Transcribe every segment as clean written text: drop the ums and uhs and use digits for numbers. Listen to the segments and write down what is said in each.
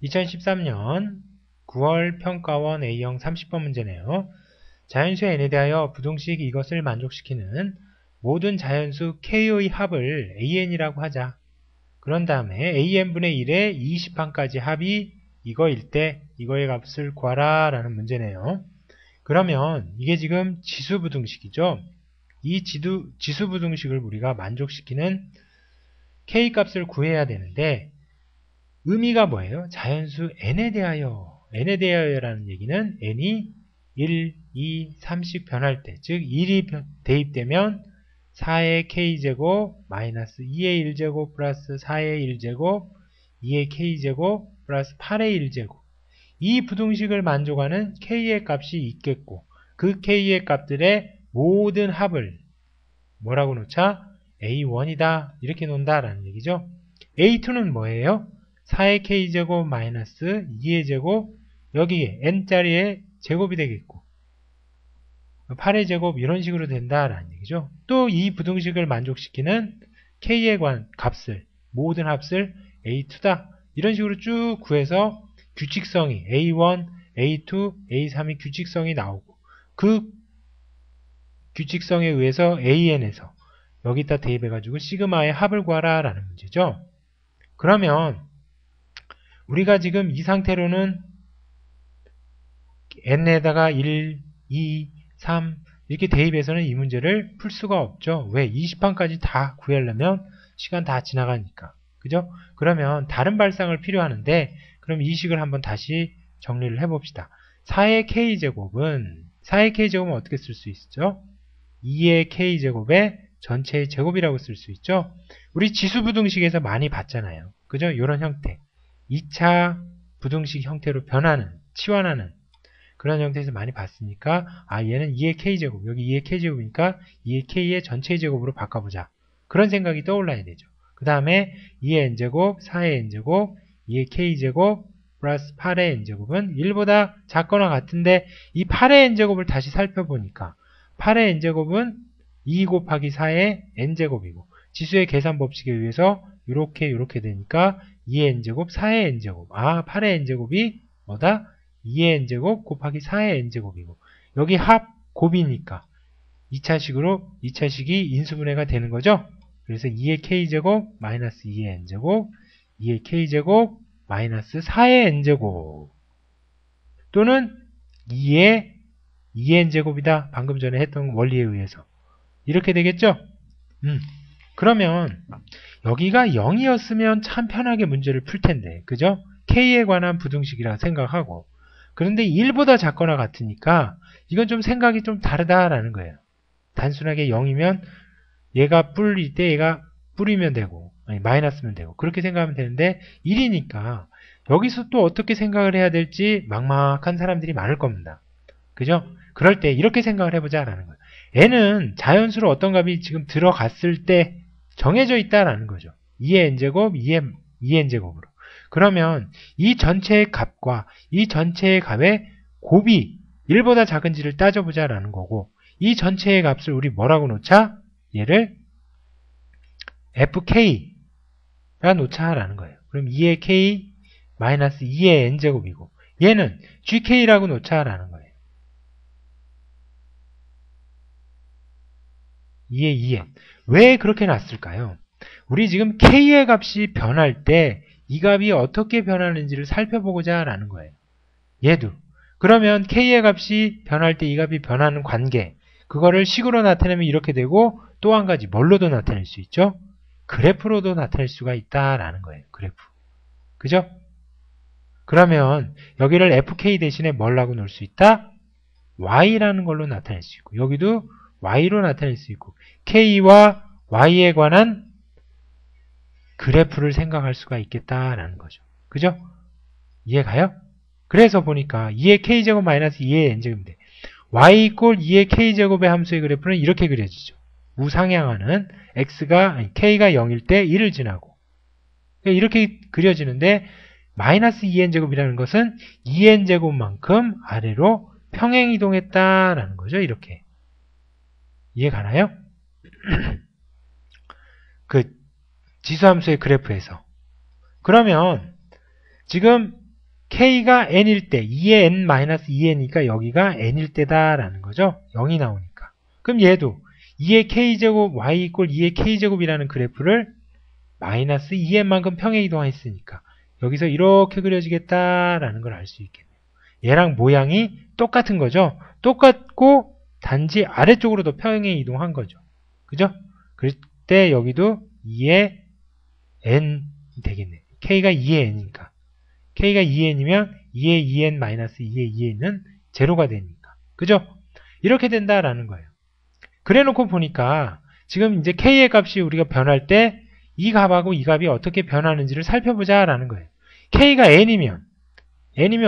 2013년 9월 평가원 A형 30번 문제네요. 자연수 n에 대하여 부등식 이것을 만족시키는 모든 자연수 k의 합을 an이라고 하자. 그런 다음에 an분의 1에 20항까지 합이 이거일 때 이거의 값을 구하라 라는 문제네요. 그러면 이게 지금 지수부등식이죠. 이 지수부등식을 우리가 만족시키는 k 값을 구해야 되는데 의미가 뭐예요? 자연수 n에 대하여라는 얘기는 n이 1, 2, 3씩 변할 때, 즉 1이 대입되면 4의 k제곱 마이너스 2의 1제곱 플러스 4의 1제곱 2의 k제곱 플러스 8의 1제곱 이 부등식을 만족하는 k의 값이 있겠고 그 k의 값들의 모든 합을 뭐라고 놓자? A1이다 이렇게 놓는다라는 얘기죠. A2는 뭐예요? 4의 k제곱 마이너스 2의 제곱 여기에 n자리에 제곱이 되겠고 8의 제곱 이런 식으로 된다라는 얘기죠. 또 이 부등식을 만족시키는 k에 관한 값을 모든 합을 A2다 이런 식으로 쭉 구해서 규칙성이 A1, A2, A3이 규칙성이 나오고 그 규칙성에 의해서 AN에서 여기다 대입해가지고 시그마의 합을 구하라 라는 문제죠. 그러면 우리가 지금 이 상태로는 n에다가 1, 2, 3 이렇게 대입해서는 이 문제를 풀 수가 없죠. 왜? 20항까지 다 구하려면 시간 다 지나가니까. 그죠? 그러면 다른 발상을 필요하는데 그럼 이 식을 한번 다시 정리를 해봅시다. 4의 k제곱은 어떻게 쓸 수 있죠? 2의 k제곱의 전체의 제곱이라고 쓸 수 있죠. 우리 지수부등식에서 많이 봤잖아요. 그죠? 이런 형태. 2차 부등식 형태로 변하는, 치환하는 그런 형태에서 많이 봤으니까 얘는 2의 k제곱, 여기 2의 k제곱이니까 2의 k의 전체의 제곱으로 바꿔보자. 그런 생각이 떠올라야 되죠. 그 다음에 2의 n제곱, 4의 n제곱, 2의 k제곱 플러스 8의 n제곱은 1보다 작거나 같은데 이 8의 n제곱을 다시 살펴보니까 8의 n제곱은 2 곱하기 4의 n제곱이고 지수의 계산 법칙에 의해서 이렇게 되니까 2의 n제곱, 4의 n제곱 8의 n제곱이 뭐다? 2의 n제곱 곱하기 4의 n제곱이고 여기 합 곱이니까 2차식이 인수분해가 되는 거죠. 그래서 2의 k제곱 마이너스 2의 n제곱 2의 k제곱 마이너스 4의 n제곱 또는 2의 n제곱이다. 방금 전에 했던 원리에 의해서 이렇게 되겠죠? 그러면 여기가 0이었으면 참 편하게 문제를 풀 텐데 그죠? k에 관한 부등식이라 생각하고 그런데 1보다 작거나 같으니까 이건 좀 생각이 좀 다르다라는 거예요. 단순하게 0이면 얘가 뿌릴 때 얘가 뿌리면 되고 아니 마이너스면 되고 그렇게 생각하면 되는데 1이니까 여기서 또 어떻게 생각을 해야 될지 막막한 사람들이 많을 겁니다. 그죠? 그럴 때 이렇게 생각을 해보자라는 거예요. n은 자연수로 어떤 값이 지금 들어갔을 때 정해져 있다라는 거죠. 2의 n제곱, 2의 n제곱으로. 그러면 이 전체의 값과 이 전체의 값의 곱이 1보다 작은지를 따져보자라는 거고 이 전체의 값을 우리 뭐라고 놓자? 얘를 fk라 놓자라는 거예요. 그럼 2의 k 마이너스 2의 n제곱이고 얘는 gk라고 놓자라는 거예요. 2의 2n. 왜 그렇게 놨을까요? 우리 지금 k의 값이 변할 때 이 값이 어떻게 변하는지를 살펴보고자 라는 거예요. 얘도. 그러면 k의 값이 변할 때 이 값이 변하는 관계 그거를 식으로 나타내면 이렇게 되고 또 한 가지 뭘로도 나타낼 수 있죠? 그래프로도 나타낼 수가 있다라는 거예요. 그래프. 그죠? 그러면 여기를 fk 대신에 뭐라고 놓을 수 있다? y라는 걸로 나타낼 수 있고 여기도 y로 나타낼 수 있고 k와 y에 관한 그래프를 생각할 수가 있겠다라는 거죠. 그죠? 이해가요? 그래서 보니까 2의 k제곱 마이너스 2의 n제곱인데 y 이꼴 2의 k제곱의 함수의 그래프는 이렇게 그려지죠. 우상향하는 k가 0일 때 1을 지나고 이렇게 그려지는데 마이너스 2n제곱이라는 것은 2n제곱만큼 아래로 평행이동했다라는 거죠. 이렇게. 이해가나요? 그 지수함수의 그래프에서. 그러면 지금 k가 n일 때 2의 n-2n이니까 여기가 n일 때다라는 거죠. 0이 나오니까. 그럼 얘도 2의 k제곱 y 이꼴 2의 k제곱이라는 그래프를 마이너스 2n만큼 평행 이동했으니까 여기서 이렇게 그려지겠다라는 걸 알 수 있겠네요. 얘랑 모양이 똑같은 거죠. 똑같고 단지 아래쪽으로 더 평행 이동한 거죠. 그죠? 그때 여기도 2의 n이 되겠네요. k가 2의 n이니까. k가 2n이면 2의 2n 마이너스 2의 2n은 제로가 되니까. 그죠? 이렇게 된다라는 거예요. 그래 놓고 보니까 지금 이제 k의 값이 우리가 변할 때 이 값하고 이 값이 어떻게 변하는지를 살펴보자라는 거예요. k가 n이면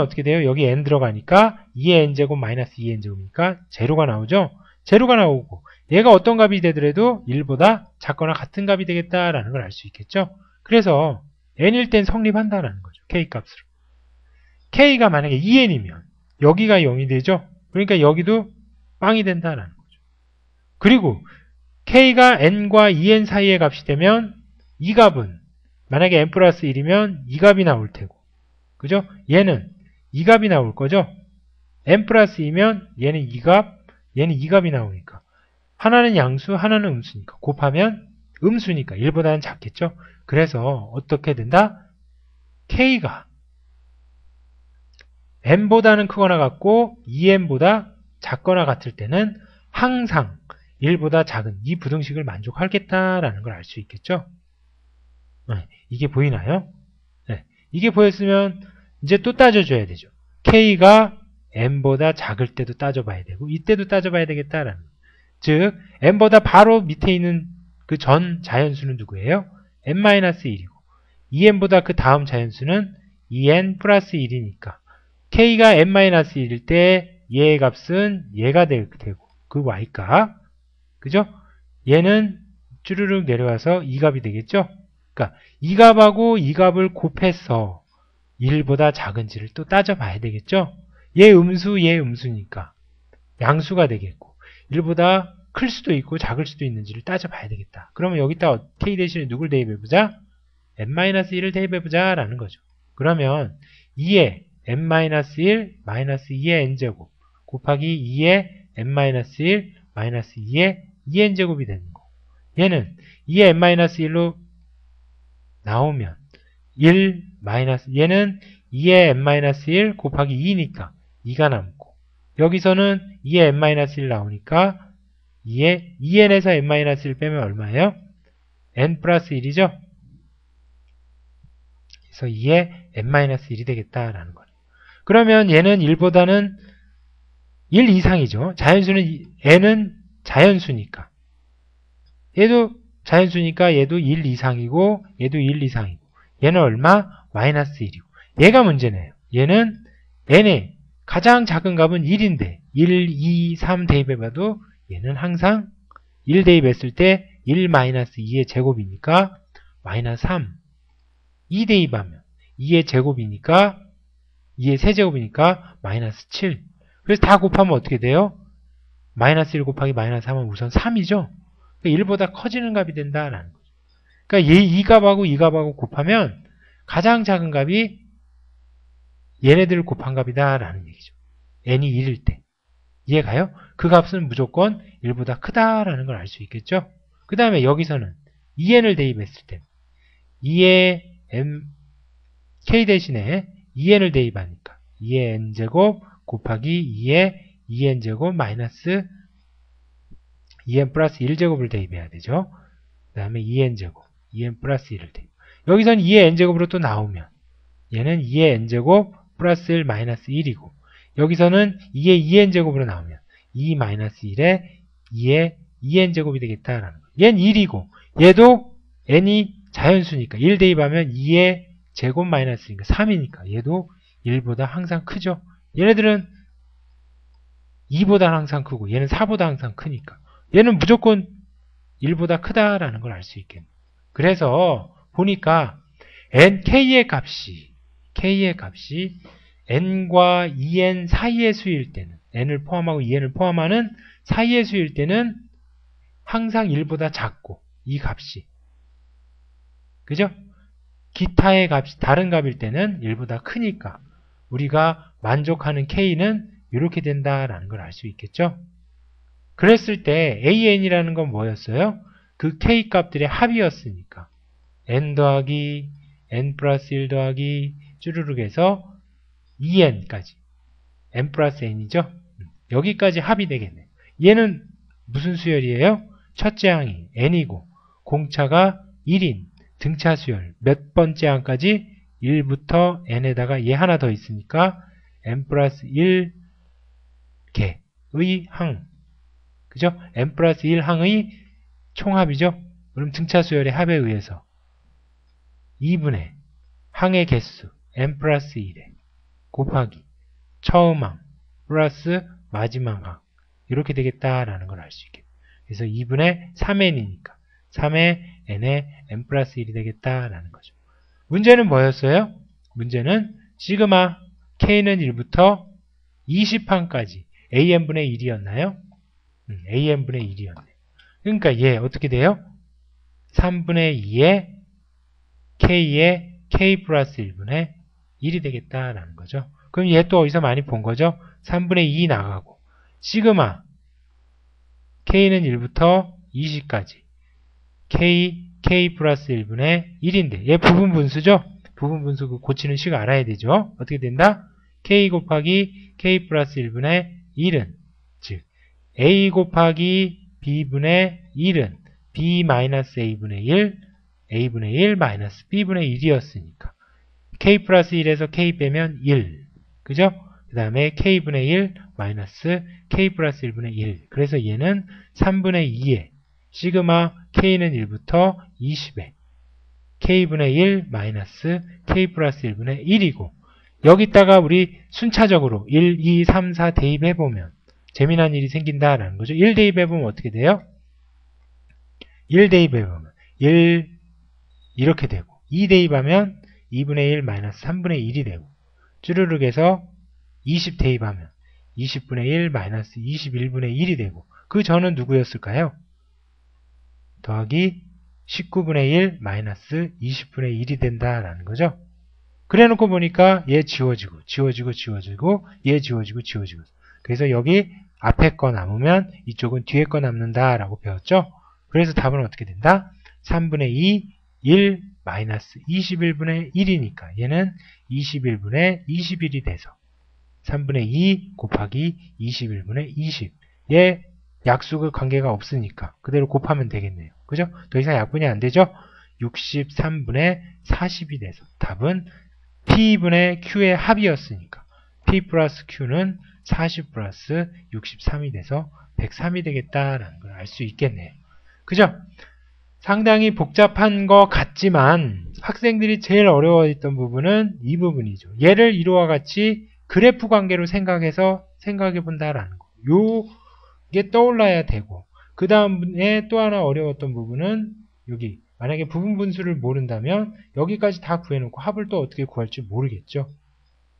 어떻게 돼요? 여기 n 들어가니까 2의 n제곱 마이너스 2의 n제곱이니까 제로가 나오죠? 제로가 나오고 얘가 어떤 값이 되더라도 1보다 작거나 같은 값이 되겠다라는 걸 알 수 있겠죠? 그래서 n일 땐 성립한다라는 거죠. k값으로. k가 만약에 2n이면 여기가 0이 되죠? 그러니까 여기도 빵이 된다라는 거죠. 그리고 k가 n과 2n 사이의 값이 되면 이 값은 만약에 n 플러스 1이면 이 값이 나올 테고 그죠? 얘는 이 값이 나올 거죠? n 플러스 2면 얘는 이 값, 얘는 이 값이 나오니까 하나는 양수, 하나는 음수니까 곱하면 음수니까 1보다는 작겠죠? 그래서 어떻게 된다? k가 n보다는 크거나 같고 2n보다 작거나 같을 때는 항상 1보다 작은 이 부등식을 만족하겠다라는 걸 알 수 있겠죠? 네, 이게 보이나요? 네, 이게 보였으면 이제 또 따져줘야 되죠. k가 n보다 작을 때도 따져봐야 되고 이때도 따져봐야 되겠다라는 거예요. 즉 n보다 바로 밑에 있는 그 전 자연수는 누구예요? n-1이고 2n보다 그 다음 자연수는 2n 플러스 1이니까 k가 n-1일 때 얘의 값은 얘가 되고 그 y값 그죠? 얘는 쭈르륵 내려와서 이 값이 되겠죠? 그러니까 이 값하고 이 값을 곱해서 1보다 작은지를 또 따져봐야 되겠죠? 얘 음수, 얘 음수니까 양수가 되겠고 1보다 클 수도 있고 작을 수도 있는지를 따져봐야 되겠다. 그러면 여기다 k 대신에 누굴 대입해보자? n-1을 대입해보자 라는 거죠. 그러면 2의 n-1 마이너스 2의 n제곱 곱하기 2의 n-1 마이너스 2의 2n제곱이 되는 거. 얘는 2의 n-1로 나오면 1 마이너스 얘는 2의 n-1 곱하기 2니까 2가 남고 여기서는 2의 n-1 나오니까 2의 2n에서 n-1 빼면 얼마예요? n 플러스 1이죠? 그래서 2의 n-1이 되겠다라는 거예요. 그러면 얘는 1보다는 1 이상이죠. 자연수는 n은 자연수니까 얘도 자연수니까 얘도 1 이상이고 얘도 1 이상이고 얘는 얼마? 마이너스 1이고 얘가 문제네요. 얘는 n의 가장 작은 값은 1인데 1, 2, 3 대입해봐도 얘는 항상 1 대입했을 때 1 마이너스 2의 제곱이니까 마이너스 3 2 대입하면 2의 제곱이니까 2의 세제곱이니까 마이너스 7 그래서 다 곱하면 어떻게 돼요? 마이너스 1 곱하기 마이너스 3은 우선 3이죠. 그러니까 1보다 커지는 값이 된다라는 거죠. 그러니까 이 값하고 이 값하고 곱하면 가장 작은 값이 얘네들을 곱한 값이다라는 얘기죠. n이 1일 때. 이해가요? 그 값은 무조건 1보다 크다라는 걸 알 수 있겠죠? 그 다음에 여기서는 2n을 대입했을 때 2의 k 대신에 2n을 대입하니까 2의 n제곱 곱하기 2의 2n제곱 마이너스 2n 플러스 1제곱을 대입해야 되죠. 그 다음에 2n제곱 2n 플러스 1을 대입. 여기서는 2의 n제곱으로 또 나오면 얘는 2의 n제곱 플러스 1 마이너스 1이고 여기서는 2의 2n제곱으로 나오면 2 마이너스 1에 2의 2n제곱이 되겠다라는 거예요. 얘는 1이고 얘도 n이 자연수니까 1 대입하면 2의 제곱 마이너스니까 3이니까 얘도 1보다 항상 크죠. 얘네들은 2보다 항상 크고 얘는 4보다 항상 크니까 얘는 무조건 1보다 크다라는 걸 알 수 있겠네요. 그래서 보니까 k의 값이 n과 2n 사이의 수일 때는 n을 포함하고 2n을 포함하는 사이의 수일 때는 항상 1보다 작고 이 값이 그죠? 기타의 값이 다른 값일 때는 1보다 크니까 우리가 만족하는 K는 이렇게 된다라는 걸 알 수 있겠죠? 그랬을 때 AN이라는 건 뭐였어요? 그 K 값들의 합이었으니까 N 더하기 N 플러스 1 더하기 쭈르륵 해서 2N까지 N 플러스 N이죠? 여기까지 합이 되겠네요. 얘는 무슨 수열이에요? 첫째 항이 N이고 공차가 1인 등차 수열 몇 번째 항까지 1부터 N에다가 얘 하나 더 있으니까 N 플러스 1개의 항 그죠? N 플러스 1항의 총합이죠? 그럼 등차 수열의 합에 의해서 2분의 항의 개수 N 플러스 1에 곱하기 처음 항 플러스 마지막 항 이렇게 되겠다라는 걸 알 수 있겠네요. 그래서 2분의 3n이니까 3의 n에 n 플러스 1이 되겠다라는 거죠. 문제는 뭐였어요? 문제는 시그마 k는 1부터 20항까지 an분의 1이었나요? an분의 1이었네요. 그러니까 얘 어떻게 돼요? 3분의 2의 k의 k 플러스 1분의 1이 되겠다라는 거죠. 그럼 얘 또 어디서 많이 본 거죠? 3분의 2 나가고 시그마 k는 1부터 20까지 k 플러스 1분의 1인데 얘 부분분수죠? 부분분수 그 고치는 식 알아야 되죠? 어떻게 된다? k 곱하기 k 플러스 1분의 1은 즉 a 곱하기 b분의 1은 b 마이너스 a분의 1 a분의 1 마이너스 b분의 1이었으니까 k 플러스 1에서 k 빼면 1 그죠? 그 다음에 k분의 1 마이너스 k 플러스 1분의 1 그래서 얘는 3분의 2에 시그마 k는 1부터 20에 k분의 1 마이너스 k 플러스 1분의 1이고 여기다가 우리 순차적으로 1, 2, 3, 4 대입해보면 재미난 일이 생긴다라는 거죠. 1 대입해보면 어떻게 돼요? 1 대입해보면 1 이렇게 되고 2 대입하면 2분의 1 마이너스 3분의 1이 되고 쭈르륵 해서 20 대입하면 20분의 1 마이너스 21분의 1이 되고 그 전은 누구였을까요? 더하기 19분의 1 마이너스 20분의 1이 된다라는 거죠. 그래 놓고 보니까 얘 지워지고 지워지고 지워지고 얘 지워지고 지워지고 그래서 여기 앞에 거 남으면 이쪽은 뒤에 거 남는다라고 배웠죠. 그래서 답은 어떻게 된다? 3분의 2 1 마이너스 21분의 1이니까 얘는 21분의 21이 돼서 3분의 2 곱하기 21분의 20 얘 약수가 관계가 없으니까 그대로 곱하면 되겠네요. 그죠? 더 이상 약분이 안 되죠? 63분의 40이 돼서 답은 P분의 Q의 합이었으니까 P 플러스 Q는 40 플러스 63이 돼서 103이 되겠다라는 걸 알 수 있겠네요. 그죠? 상당히 복잡한 것 같지만 학생들이 제일 어려워했던 부분은 이 부분이죠. 얘를 이와 같이 그래프 관계로 생각해 본다라는 거. 요게 떠올라야 되고 그 다음에 또 하나 어려웠던 부분은 여기 만약에 부분 분수를 모른다면 여기까지 다 구해놓고 합을 또 어떻게 구할지 모르겠죠.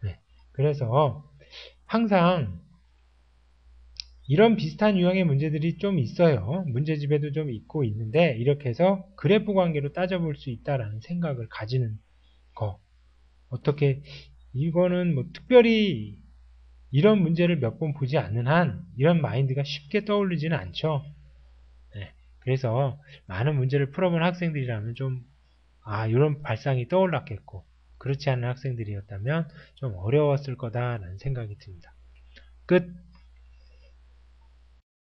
네. 그래서 항상 이런 비슷한 유형의 문제들이 좀 있어요. 문제집에도 좀 있고 있는데 이렇게 해서 그래프 관계로 따져볼 수 있다라는 생각을 가지는 거. 어떻게 이거는 뭐 특별히 이런 문제를 몇 번 보지 않는 한 이런 마인드가 쉽게 떠오르지는 않죠. 네. 그래서 많은 문제를 풀어본 학생들이라면 좀 이런 발상이 떠올랐겠고 그렇지 않은 학생들이었다면 좀 어려웠을 거다라는 생각이 듭니다. 끝.